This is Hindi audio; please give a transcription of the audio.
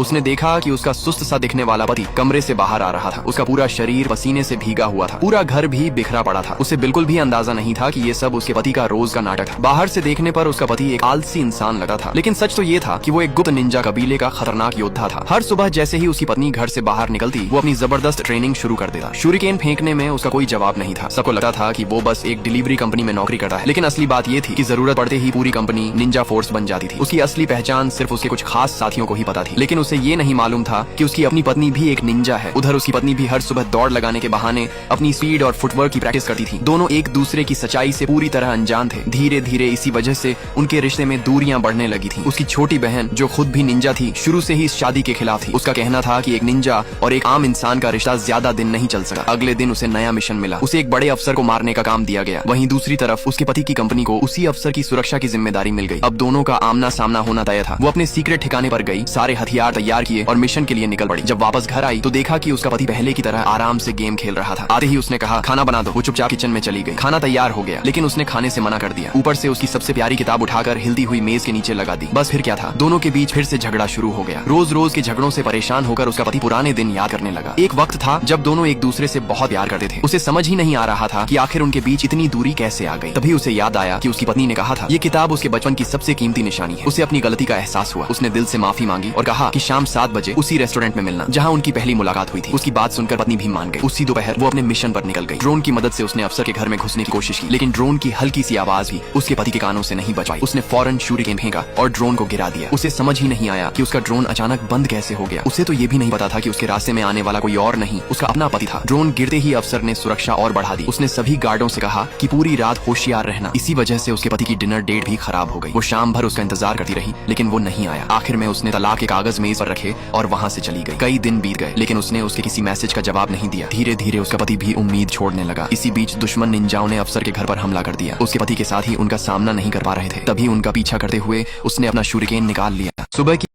उसने देखा कि उसका सुस्त सा दिखने वाला पति कमरे से बाहर आ रहा था। उसका पूरा शरीर पसीने से भीगा हुआ था, पूरा घर भी बिखरा पड़ा था। उसे बिल्कुल भी अंदाजा नहीं था कि ये सब उसके पति का रोज का नाटक था। बाहर से देखने पर उसका पति एक आलसी इंसान लगा था, लेकिन सच तो ये था कि वो एक गुप्त निंजा कबीले का खतरनाक योद्धा था। हर सुबह जैसे ही उसकी पत्नी घर से बाहर निकलती, वो अपनी जबरदस्त ट्रेनिंग शुरू कर देता। शूरिकेन फेंकने में उसका कोई जवाब नहीं था। सबको लगता था कि वो बस एक डिलीवरी कंपनी में नौकरी करता है, लेकिन असली बात ये थी कि जरूरत पड़ते ही पूरी कंपनी निंजा फोर्स बन जाती थी। उसकी असली पहचान सिर्फ उसके कुछ खास साथियों को ही पता थी, लेकिन उसे ये नहीं मालूम था कि उसकी अपनी पत्नी भी एक निंजा है। उधर उसकी पत्नी भी हर सुबह दौड़ लगाने के बहाने अपनी स्पीड और फुटवर्क की प्रैक्टिस करती थी। दोनों एक दूसरे की सच्चाई से पूरी तरह अनजान थे। धीरे धीरे इसी वजह से उनके रिश्ते में दूरियां बढ़ने लगी थी। उसकी छोटी बहन, जो खुद भी निंजा थी, शुरू से ही इस शादी के खिलाफ थी। उसका कहना था कि एक निंजा और एक आम इंसान का रिश्ता ज्यादा दिन नहीं चल सका। अगले दिन उसे नया मिशन मिला। उसे एक बड़े अफसर को मारने का काम दिया गया। वहीं दूसरी तरफ उसके पति की कंपनी को उसी अफसर की सुरक्षा की जिम्मेदारी मिल गई। अब दोनों का आमना सामना होना तय था। वो अपने सीक्रेट ठिकाने पर गई, सारे हथियार तैयार किए और मिशन के लिए निकल पड़ी। जब वापस घर आई तो देखा कि उसका पति पहले की तरह आराम से गेम खेल रहा था। आते ही उसने कहा, खाना बना दो। वो चुपचाप किचन में चली गई। खाना तैयार हो गया, लेकिन उसने खाने से मना कर दिया। ऊपर से उसकी सबसे प्यारी किताब उठाकर हिलती हुई मेज के नीचे लगा दी। बस फिर क्या था, दोनों के बीच फिर से झगड़ा शुरू हो गया। रोज रोज के झगड़ों से परेशान होकर उसका पति पुराने दिन याद करने लगा। एक वक्त था जब दोनों एक दूसरे से बहुत प्यार करते थे। उसे समझ ही नहीं आ रहा था कि आखिर उनके बीच इतनी दूरी कैसे आ गई। तभी उसे याद आया कि उसकी पत्नी ने कहा था, ये किताब उसके बचपन की सबसे कीमती निशानी है। उसे अपनी गलती का एहसास हुआ। उसने दिल से माफी मांगी और कहा कि शाम 7 बजे उसी रेस्टोरेंट में मिलना जहाँ उनकी पहली मुलाकात हुई थी। उसकी बात सुनकर पत्नी भी मान गई। उसी दोपहर वो अपने मिशन पर निकल गई। ड्रोन की मदद से उसने अफसर के घर में घुसने की कोशिश की, लेकिन ड्रोन की हल्की सी आवाज भी उसके पति के कानों से नहीं बच पाई। उसने फौरन शूरिकेन फेंका और ड्रोन को गिरा दिया। उसे समझ ही नहीं आया कि उसका ड्रोन अचानक बंद कैसे हो गया। उसे तो ये भी नहीं पता था कि उसके रास्ते में आने वाला कोई और नहीं, उसका अपना पति था। ड्रोन गिरते ही अफसर ने सुरक्षा और बढ़ा दी। उसने सभी गार्डों से कहा कि पूरी रात होशियार रहना। इसी वजह से उसके पति की डिनर डेट भी खराब हो गई। वो शाम भर उसका इंतजार करती रही, लेकिन वो नहीं आया। आखिर में उसने तलाक के कागज मेज पर रखे और वहाँ से चली गई। कई दिन बीत गए, लेकिन उसने उसके किसी मैसेज का जवाब नहीं दिया। धीरे धीरे उसका पति भी उम्मीद छोड़ने लगा। इसी बीच दुश्मन निंजाओं ने अफसर के घर पर हमला कर दिया। उसके पति के साथ ही उनका सामना नहीं कर पा रहे थे। तभी उनका पीछा करते हुए उसने अपना शूरिकेन निकाल लिया। सुबह की